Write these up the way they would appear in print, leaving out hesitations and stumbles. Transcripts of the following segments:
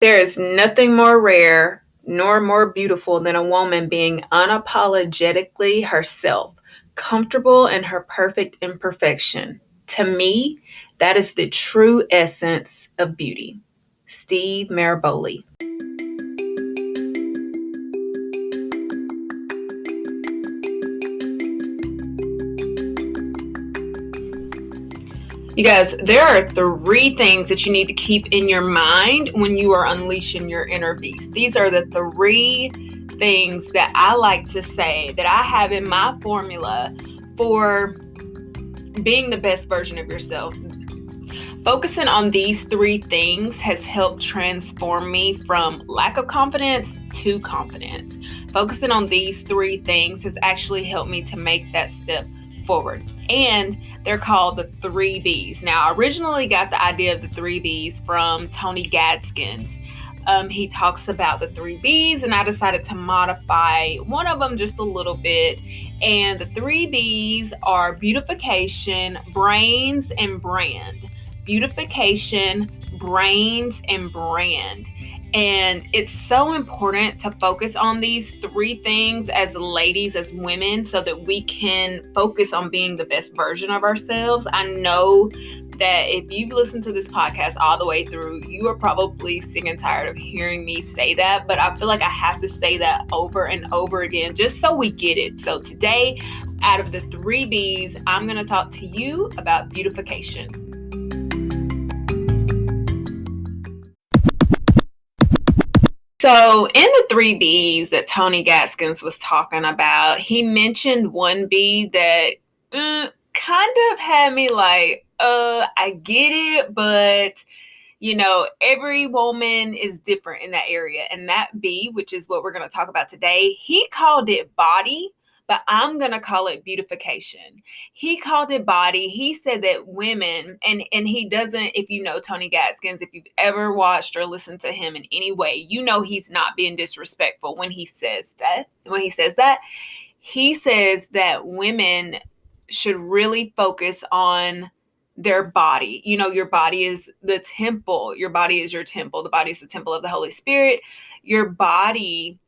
There is nothing more rare nor more beautiful than a woman being unapologetically herself, comfortable in her perfect imperfection. To me, that is the true essence of beauty. Steve Maraboli. You guys, there are 3 things that you need to keep in your mind when you are unleashing your inner beast. These are the 3 things that I like to say that I have in my formula for being the best version of yourself. Focusing on these 3 things has helped transform me from lack of confidence to confidence. Focusing on these 3 things has actually helped me to make that step forward. And they're called the 3 Bs. Now, I originally got the idea of the 3 Bs from Tony Gaskins. He talks about the 3 Bs, and I decided to modify one of them just a little bit. And the 3 Bs are beautification, brains, and brand. Beautification, brains, and brand. And it's so important to focus on these 3 things as ladies, as women, so that we can focus on being the best version of ourselves. I know that if you've listened to this podcast all the way through, you are probably sick and tired of hearing me say that, but I feel like I have to say that over and over again just so we get it. So today, out of the 3 Bs, I'm going to talk to you about beautification. So in the 3 Bs that Tony Gaskins was talking about, he mentioned one B that kind of had me like, I get it, but every woman is different in that area. And that B, which is what we're going to talk about today, he called it body, but I'm going to call it beautification. He called it body. He said that women, and he doesn't, if you know Tony Gaskins, if you've ever watched or listened to him in any way, he's not being disrespectful when he says that. He says that women should really focus on their body. Your body is the temple. Your body is your temple. The body is the temple of the Holy Spirit. Your body,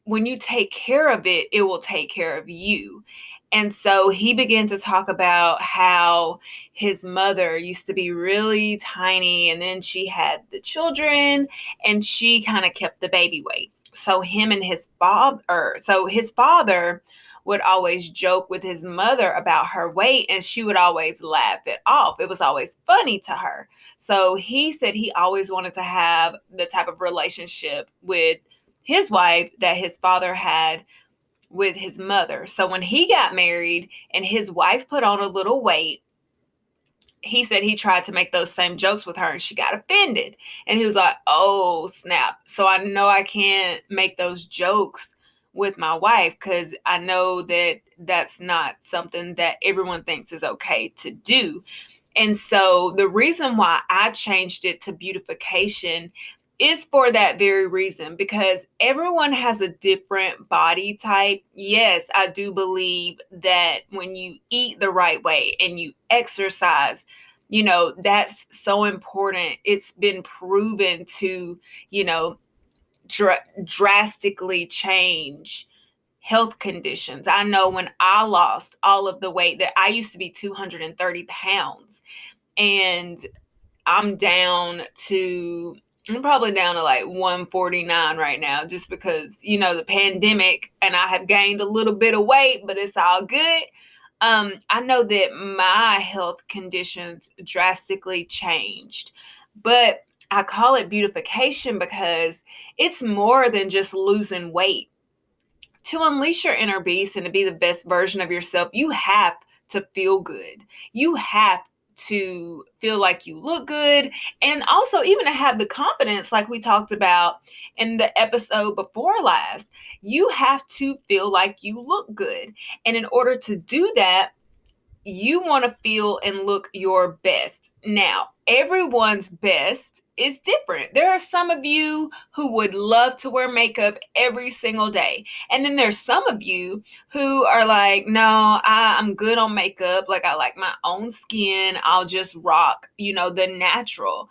when you take care of it, it will take care of you. And so he began to talk about how his mother used to be really tiny, and then she had the children, and she kind of kept the baby weight. So his father would always joke with his mother about her weight, and she would always laugh it off. It was always funny to her. So he said he always wanted to have the type of relationship with his wife that his father had with his mother. So when he got married and his wife put on a little weight, he said he tried to make those same jokes with her and she got offended. And he was like, oh, snap. So I know I can't make those jokes with my wife because I know that that's not something that everyone thinks is okay to do. And so the reason why I changed it to beautification is for that very reason, because everyone has a different body type. Yes, I do believe that when you eat the right way and you exercise, that's so important. It's been proven to, drastically change health conditions. I know when I lost all of the weight, that I used to be 230 pounds, and I'm probably down to like 149 right now, just because, the pandemic, and I have gained a little bit of weight, but it's all good. I know that my health conditions drastically changed, but I call it beautification because it's more than just losing weight. To unleash your inner beast and to be the best version of yourself, you have to feel good. You have to feel like you look good, and also even to have the confidence, like we talked about in the episode before last. You have to feel like you look good. And in order to do that, you want to feel and look your best. Now, everyone's best is different. There are some of you who would love to wear makeup every single day. And then there's some of you who are like, no, I'm good on makeup. Like, I like my own skin. I'll just rock, the natural.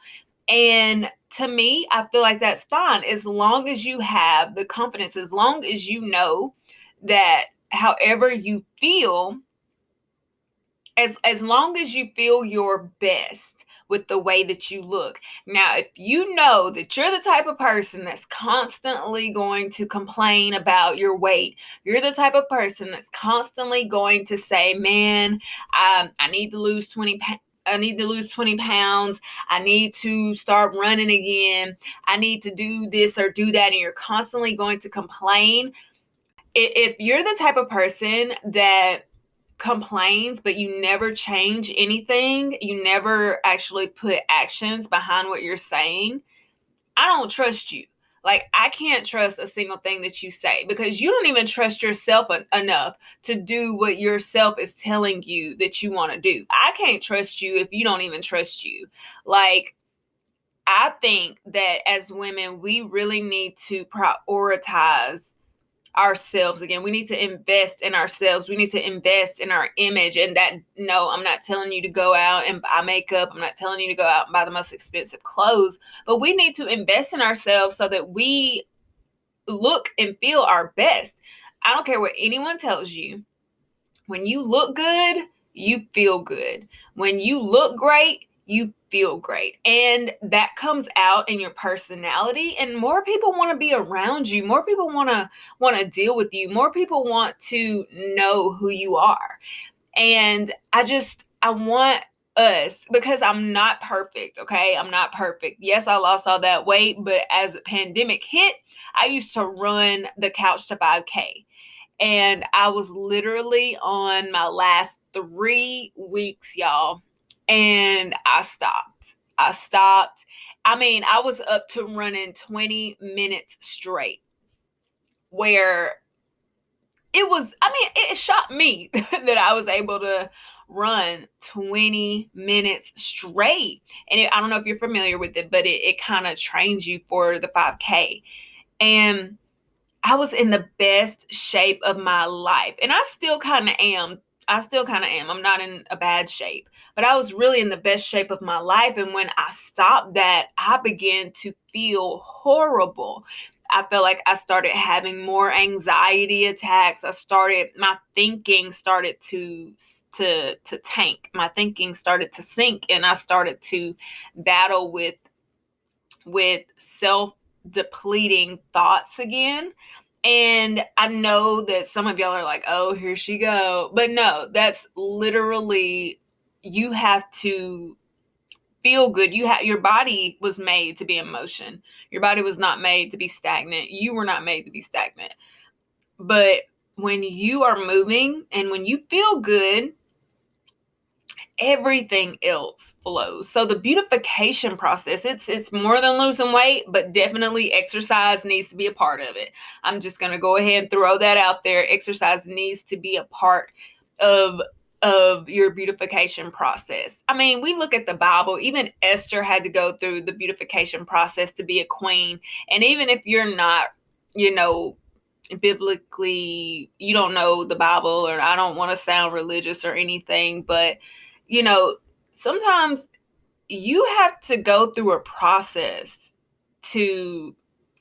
And to me, I feel like that's fine as long as you have the confidence, as long as you know that however you feel, as long as you feel your best with the way that you look. Now, if you know that you're the type of person that's constantly going to complain about your weight, you're the type of person that's constantly going to say, man, I need to lose 20 pounds. I need to lose 20 pounds. I need to start running again. I need to do this or do that. And you're constantly going to complain. If you're the type of person that complains, but you never change anything, you never actually put actions behind what you're saying, I don't trust you. Like, I can't trust a single thing that you say because you don't even trust yourself enough to do what yourself is telling you that you want to do. I can't trust you if you don't even trust you. Like, I think that as women, we really need to prioritize ourselves again. We need to invest in ourselves. We need to invest in our image. And that, no, I'm not telling you to go out and buy makeup. I'm not telling you to go out and buy the most expensive clothes, but we need to invest in ourselves so that we look and feel our best. I don't care what anyone tells you. When you look good, you feel good. When you look great, you feel great. And that comes out in your personality, and more people want to be around you. More people want to deal with you. More people want to know who you are. And I want us, because I'm not perfect, okay? I'm not perfect. Yes, I lost all that weight, but as the pandemic hit, I used to run the couch to 5K. And I was literally on my last 3 weeks, y'all. And I stopped. I mean, I was up to running 20 minutes straight, where it shocked me that I was able to run 20 minutes straight. And I don't know if you're familiar with it, but it kind of trains you for the 5K. And I was in the best shape of my life. And I still kind of am. I'm not in a bad shape, but I was really in the best shape of my life. And when I stopped that, I began to feel horrible. I felt like I started having more anxiety attacks. My thinking started to tank. My thinking started to sink, and I started to battle with self-depleting thoughts again. And I know that some of y'all are like, oh, here she go. But no, that's literally, you have to feel good. Your body was made to be in motion. Your body was not made to be stagnant. You were not made to be stagnant. But when you are moving and when you feel good, everything else flows. So the beautification process, it's more than losing weight, but definitely exercise needs to be a part of it. I'm just going to go ahead and throw that out there. Exercise needs to be a part of your beautification process. I mean, we look at the Bible, even Esther had to go through the beautification process to be a queen. And even if you're not, biblically, you don't know the Bible, or I don't want to sound religious or anything, but sometimes you have to go through a process to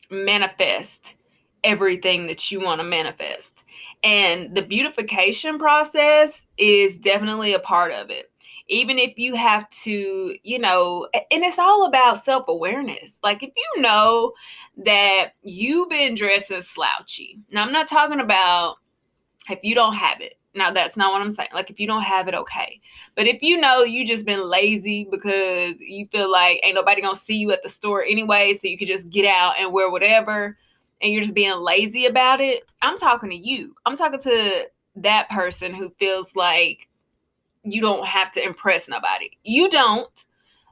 manifest everything that you want to manifest. And the beautification process is definitely a part of it. Even if you have to, and it's all about self-awareness. Like, if you know that you've been dressing slouchy. Now, I'm not talking about if you don't have it. Now, that's not what I'm saying. Like, if you don't have it, okay. But if you just been lazy because you feel like ain't nobody gonna see you at the store anyway, so you could just get out and wear whatever, and you're just being lazy about it, I'm talking to you. I'm talking to that person who feels like you don't have to impress nobody. You don't.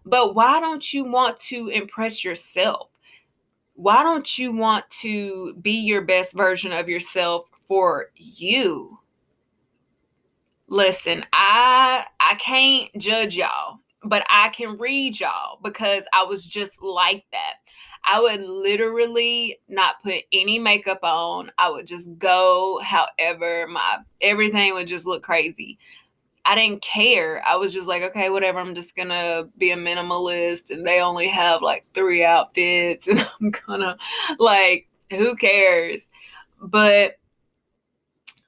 But why don't you want to impress yourself? Why don't you want to be your best version of yourself for you? Listen, I can't judge y'all, but I can read y'all because I was just like that. I would literally not put any makeup on. I would just go however, everything would just look crazy. I didn't care. I was just like, okay, whatever. I'm just going to be a minimalist and they only have like 3 outfits and I'm gonna like, who cares? But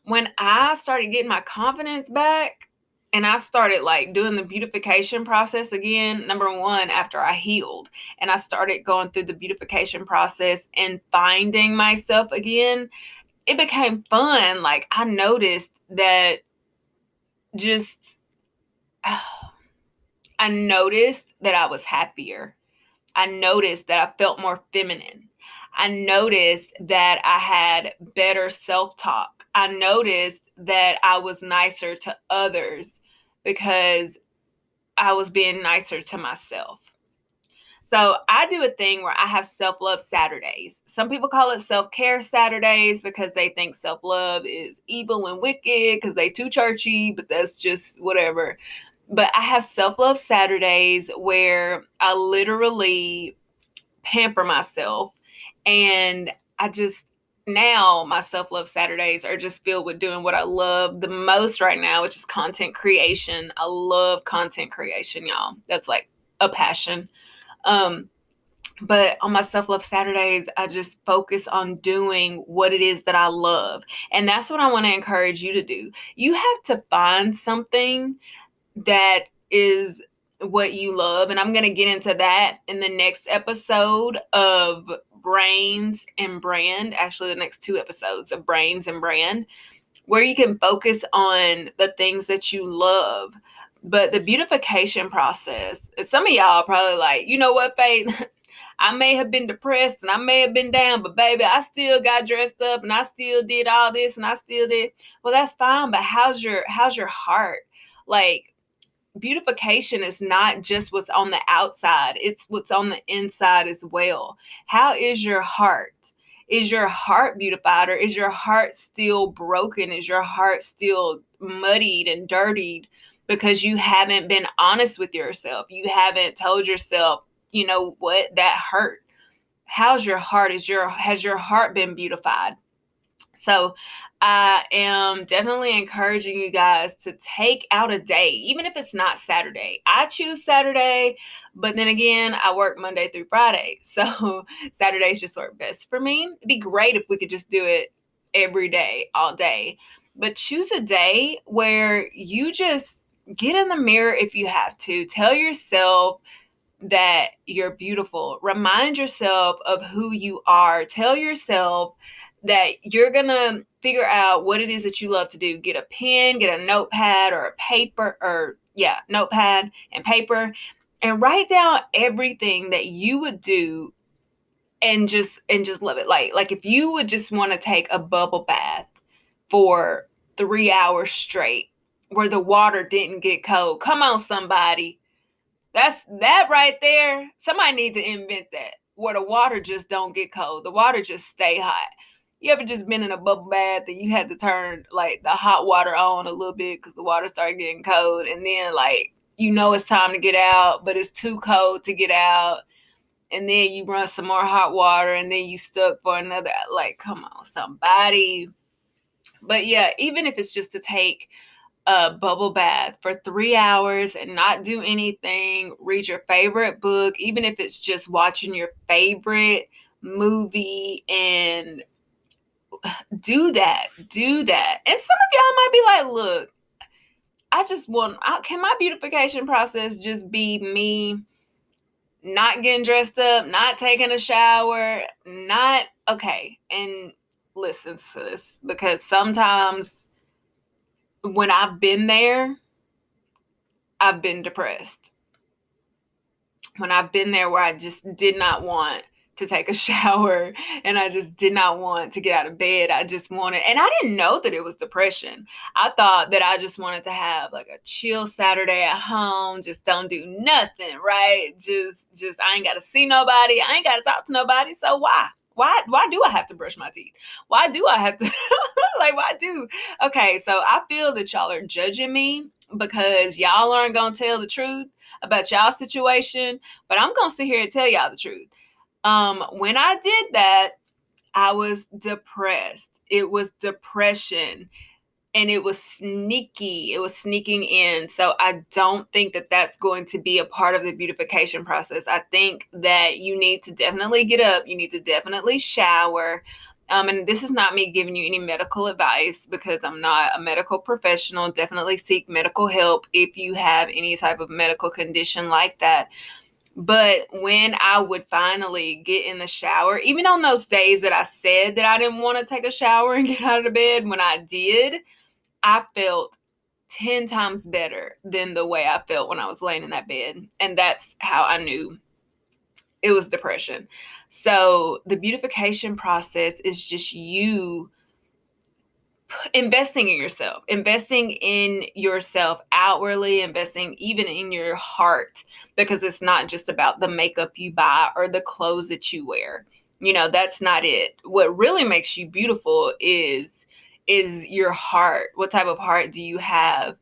when I started getting my confidence back and I started like doing the beautification process again, number one, after I healed and I started going through the beautification process and finding myself again, it became fun. Like I noticed that just I noticed that I was happier. I noticed that I felt more feminine. I noticed that I had better self-talk. I noticed that I was nicer to others because I was being nicer to myself. So I do a thing where I have self-love Saturdays. Some people call it self-care Saturdays because they think self-love is evil and wicked because they too churchy, but that's just whatever. But I have self-love Saturdays where I literally pamper myself. And I just, now my self-love Saturdays are just filled with doing what I love the most right now, which is content creation. I love content creation, y'all. That's like a passion. But on my self-love Saturdays, I just focus on doing what it is that I love. And that's what I want to encourage you to do. You have to find something that is what you love. And I'm going to get into that in the next episode of Brains and Brand. Actually, the next 2 episodes of Brains and Brand, where you can focus on the things that you love. But the beautification process, some of y'all are probably like, you know what, Faith? I may have been depressed and I may have been down, but baby, I still got dressed up and I still did all this and I still did. Well, that's fine, but how's your heart? Like, beautification is not just what's on the outside, it's what's on the inside as well. How is your heart? Is your heart beautified, or is your heart still broken? Is your heart still muddied and dirtied because you haven't been honest with yourself? You haven't told yourself, you know what, that hurt. How's your heart? Has your heart been beautified? So I am definitely encouraging you guys to take out a day, even if it's not Saturday. I choose Saturday, but then again, I work Monday through Friday. So Saturdays just work best for me. It'd be great if we could just do it every day, all day. But choose a day where you just get in the mirror if you have to. Tell yourself that you're beautiful. Remind yourself of who you are. Tell yourself that you're going to figure out what it is that you love to do. Get a pen, get a notepad or a paper, notepad and paper, and write down everything that you would do and just love it. Like if you would just want to take a bubble bath for 3 hours straight where the water didn't get cold. Come on, somebody. That right there. Somebody needs to invent that, where the water just don't get cold. The water just stay hot. You ever just been in a bubble bath and you had to turn like the hot water on a little bit because the water started getting cold, and then like you know it's time to get out, but it's too cold to get out, and then you run some more hot water, and then you stuck for another. Like, come on, somebody. But yeah, even if it's just to take a bubble bath for 3 hours and not do anything, read your favorite book, even if it's just watching your favorite movie, and do that. And some of y'all might be like, look, can my beautification process just be me not getting dressed up, not taking a shower, okay. And listen, sis, because sometimes when I've been there, I've been depressed. When I've been there where I just did not want to take a shower and I just did not want to get out of bed. I just wanted, and I didn't know that it was depression. I thought that I just wanted to have like a chill Saturday at home, just don't do nothing, right? Just I ain't got to see nobody. I ain't got to talk to nobody. So why do I have to brush my teeth? Why do I have to Okay, so I feel that y'all are judging me because y'all aren't going to tell the truth about y'all situation, but I'm going to sit here and tell y'all the truth. When I did that, I was depressed. It was depression. and it was sneaky. It was sneaking in. So I don't think that that's going to be a part of the beautification process. I think that you need to definitely get up. You need to definitely shower. And this is not me giving you any medical advice because I'm not a medical professional. Definitely seek medical help if you have any type of medical condition like that. But when I would finally get in the shower, even on those days that I said that I didn't want to take a shower and get out of the bed, when I did, I felt 10 times better than the way I felt when I was laying in that bed. And that's how I knew it was depression. So the beautification process is just you investing in yourself outwardly, investing even in your heart, because it's not just about the makeup you buy or the clothes that you wear. That's not it. What really makes you beautiful is your heart. What type of heart do you have?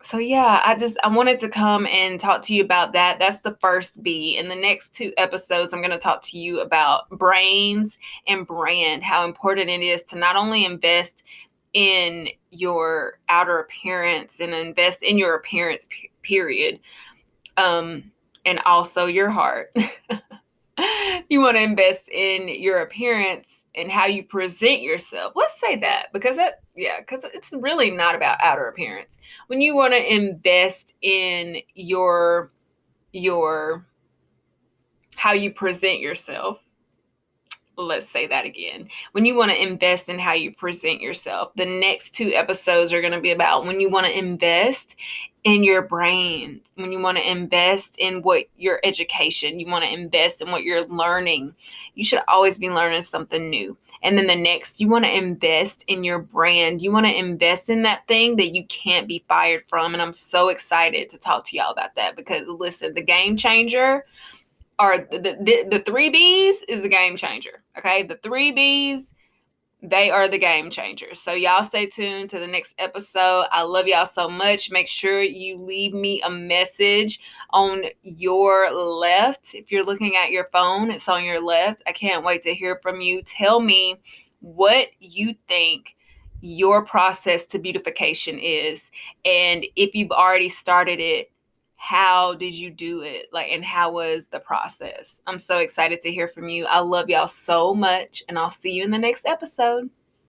So yeah, I wanted to come and talk to you about that. That's the first B. In the next 2 episodes, I'm going to talk to you about brains and brand, how important it is to not only invest in your outer appearance and invest in your appearance, period, and also your heart. You want to invest in your appearance and how you present yourself. Let's say that, because it's really not about outer appearance. When you want to invest in your how you present yourself. Let's say that again. When you want to invest in how you present yourself, the next 2 episodes are going to be about when you want to invest in your brain, when you want to invest in what your education, you want to invest in what you're learning. You should always be learning something new. And then the next, you want to invest in your brand. You want to invest in that thing that you can't be fired from. And I'm so excited to talk to y'all about that, because listen, the game changer are the 3 B's is the game changer. Okay. The 3 B's, they are the game changers. So y'all stay tuned to the next episode. I love y'all so much. Make sure you leave me a message on your left. If you're looking at your phone, it's on your left. I can't wait to hear from you. Tell me what you think your process to beautification is. And if you've already started it, how did you do it? And how was the process? I'm so excited to hear from you. I love y'all so much, and I'll see you in the next episode.